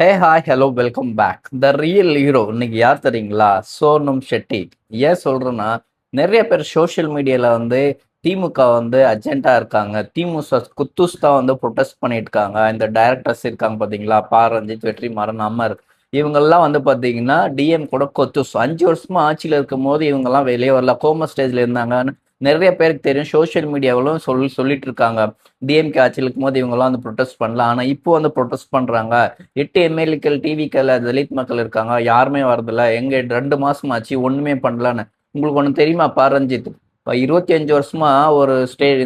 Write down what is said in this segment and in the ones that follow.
Hey hi hello welcome back. The real hero இன்னைக்கு யார் தெரியுங்களா? சோனம் ஷெட்டி. ஏன் சொல்றேன்னா, நிறைய பேர் சோஷியல் மீடியால வந்து திமுக வந்து அர்ஜென்ட்டா இருக்காங்க. திமுக குத்தூஸ் தான் வந்து ப்ரொடெஸ்ட் பண்ணிட்டு இருக்காங்க. இந்த டைரக்டர்ஸ் இருக்காங்க பார்த்தீங்களா? பா. ரஞ்சித், வெற்றிமாறன், அமர் இவங்கெல்லாம் வந்து பார்த்தீங்கன்னா, டிஎம் கூட கொத்தூஸ் 5 வருஷமா ஆட்சியில இருக்கும்போது இவங்கெல்லாம் வெளியே வரல. கோமா ஸ்டேஜ்ல இருந்தாங்கன்னு நிறைய பேருக்கு தெரியும். சோஷியல் மீடியாவிலும் சொல்லிட்டு இருக்காங்க. டிஎம்கே ஆட்சியில் இருக்கும்போது இவங்கெல்லாம் வந்து ப்ரொடெஸ்ட் பண்ணல. ஆனா இப்போ வந்து ப்ரொடெஸ்ட் பண்றாங்க. 8 எம்எல்ஏக்கள், டிவிக்கள், தலித் மக்கள் இருக்காங்க. யாருமே வரதில்ல. எங்க 2 மாசம் ஆச்சு ஒண்ணுமே பண்ணலன்னு. உங்களுக்கு ஒண்ணு தெரியுமா பா. ரஞ்சித்? இப்போ 25 வருஷமா ஒரு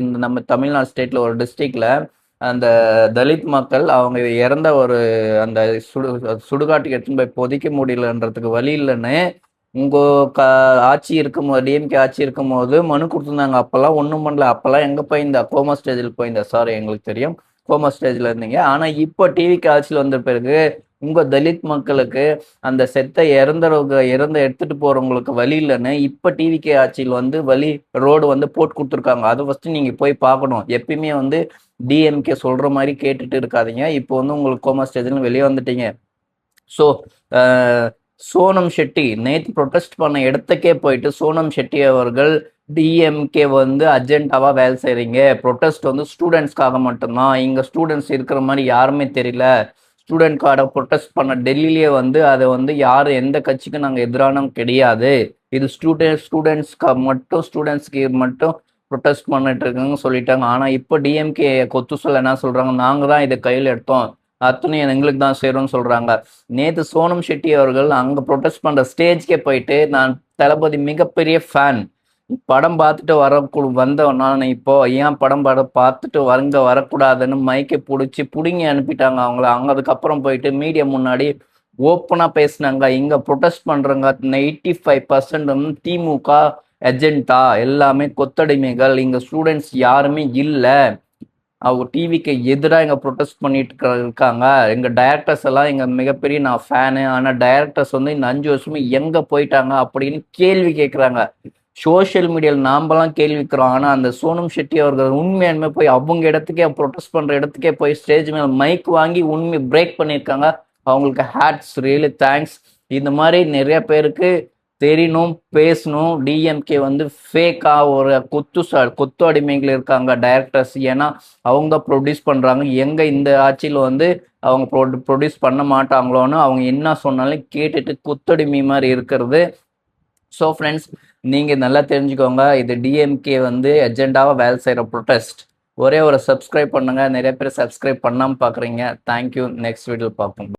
இந்த நம்ம தமிழ்நாடு ஸ்டேட்ல ஒரு டிஸ்ட்ரிக்ட்ல அந்த தலித் மக்கள் அவங்க இறந்த ஒரு அந்த சுடுகாட்டுக்கு எடுத்துன்னு போய் புதைக்க முடியலன்றதுக்கு வழி இல்லைன்னு உங்க க ஆட்சி இருக்கும்போது, டிஎம்கே ஆட்சி இருக்கும்போது மனு கொடுத்துருந்தாங்க. அப்பெல்லாம் ஒன்றும் பண்ணல. அப்பெல்லாம் எங்க போயிருந்தா? கோமா ஸ்டேஜில் போயிருந்தா. சாரி, எங்களுக்கு தெரியும் கோமா ஸ்டேஜ்ல இருந்தீங்க. ஆனா இப்போ டிவிக்கு ஆட்சியில் வந்த பிறகு உங்க தலித் மக்களுக்கு அந்த செத்த இறந்த எடுத்துட்டு போறவங்களுக்கு வழி இல்லைன்னு இப்ப டிவிகே ஆட்சியில் வந்து ரோடு வந்து போட்டு கொடுத்துருக்காங்க. அதை ஃபர்ஸ்ட் நீங்க போய் பார்க்கணும். எப்பயுமே வந்து டிஎம்கே சொல்ற மாதிரி கேட்டுட்டு இருக்காதீங்க. இப்போ வந்து உங்களுக்கு கோமா ஸ்டேஜ்ல வெளியே வந்துட்டீங்க. ஸோ சோனம் ஷெட்டி நேற்று ப்ரொடெஸ்ட் பண்ண இடத்துக்கே போயிட்டு சோனம் ஷெட்டி அவர்கள் டிஎம்கே வந்து அர்ஜென்டாவா வேலை செய்றீங்க, ப்ரொடெஸ்ட் வந்து ஸ்டூடெண்ட்ஸ்க்காக மட்டும்தான், இங்க ஸ்டூடெண்ட்ஸ் இருக்கிற மாதிரி யாருமே தெரியல, ஸ்டூடெண்ட் கார்டை ப்ரொடெஸ்ட் பண்ண டெல்லியிலே வந்து அதை வந்து யாரு எந்த கட்சிக்கும் நாங்கள் எதிரானோம் கிடையாது, இது ஸ்டூடெண்ட்ஸ்க்கு மட்டும் ப்ரொடெஸ்ட் பண்ணிட்டு இருக்காங்கன்னு சொல்லிட்டாங்க. ஆனா இப்போ டிஎம்கே கொத்து சொல்ல என்ன சொல்றாங்க, நாங்க தான் இதை கையில் எடுத்தோம், அத்தனையும் எங்களுக்கு தான் சேரும்னு சொல்றாங்க. நேத்து சோனம் ஷெட்டி அவர்கள் அங்க ப்ரொடெஸ்ட் பண்ற ஸ்டேஜ்க்கே போயிட்டு, நான் தளபதி மிகப்பெரிய ஃபேன், படம் பார்த்துட்டு வந்தவன் நான், இப்போ ஏன் படம் பார்த்துட்டு வரக்கூடாதுன்னு மைக்கை புடுங்கி அனுப்பிட்டாங்க அவங்கள. அங்க அதுக்கப்புறம் போயிட்டு மீடியா முன்னாடி ஓப்பனா பேசினாங்க. இங்க ப்ரொடெஸ்ட் பண்றவங்க 85% வந்து திமுக ஏஜென்டா, எல்லாமே கொத்தடிமைகள், இங்க ஸ்டூடெண்ட்ஸ் யாருமே இல்லை, அவங்க டிவிக்கு எதிராக எங்க ப்ரொடெஸ்ட் பண்ணிட்டு இருக்காங்க, எங்க டைரக்டர்ஸ் எல்லாம் எங்க மிகப்பெரிய நான் ஃபேனு, ஆனா டைரக்டர்ஸ் வந்து இந்த 5 வருஷமா எங்க போயிட்டாங்க அப்படின்னு கேள்வி கேட்குறாங்க. சோஷியல் மீடியாவில் நாம்பலாம் கேள்விக்கிறோம். ஆனா அந்த சோனம் ஷெட்டி அவர்கள் உண்மையாலுமே போய் அவங்க இடத்துக்கே ப்ரொடெஸ்ட் பண்ற இடத்துக்கே போய் ஸ்டேஜ் மேல மைக் வாங்கி உண்மை பிரேக் பண்ணியிருக்காங்க. அவங்களுக்கு ஹேட்ஸ் ரியலி தேங்க்ஸ். இந்த மாதிரி நிறைய பேருக்கு தெரியணும், பேசணும். டிஎம்கே வந்து ஃபேக்கா ஒரு கொத்து அடிமைகள் இருக்காங்க டைரக்டர்ஸ். ஏன்னா அவங்க ப்ரொடியூஸ் பண்றாங்க. எங்க இந்த ஆட்சியில் வந்து அவங்க ப்ரொடியூஸ் பண்ண மாட்டாங்களோன்னு அவங்க என்ன சொன்னாலும் கேட்டுட்டு கொத்தடிமை மாதிரி இருக்கிறது. ஸோ ஃப்ரெண்ட்ஸ், நீங்க நல்லா தெரிஞ்சுக்கோங்க, இது டிஎம்கே வந்து எஜெண்டாவா வேலை செய்யற ப்ரொடெஸ்ட். ஒரே ஒரு சப்ஸ்கிரைப் பண்ணுங்க. நிறைய பேர் சப்ஸ்கிரைப் பண்ணாம பாக்குறீங்க. தேங்க்யூ. நெக்ஸ்ட் வீடியோ பார்ப்போம்.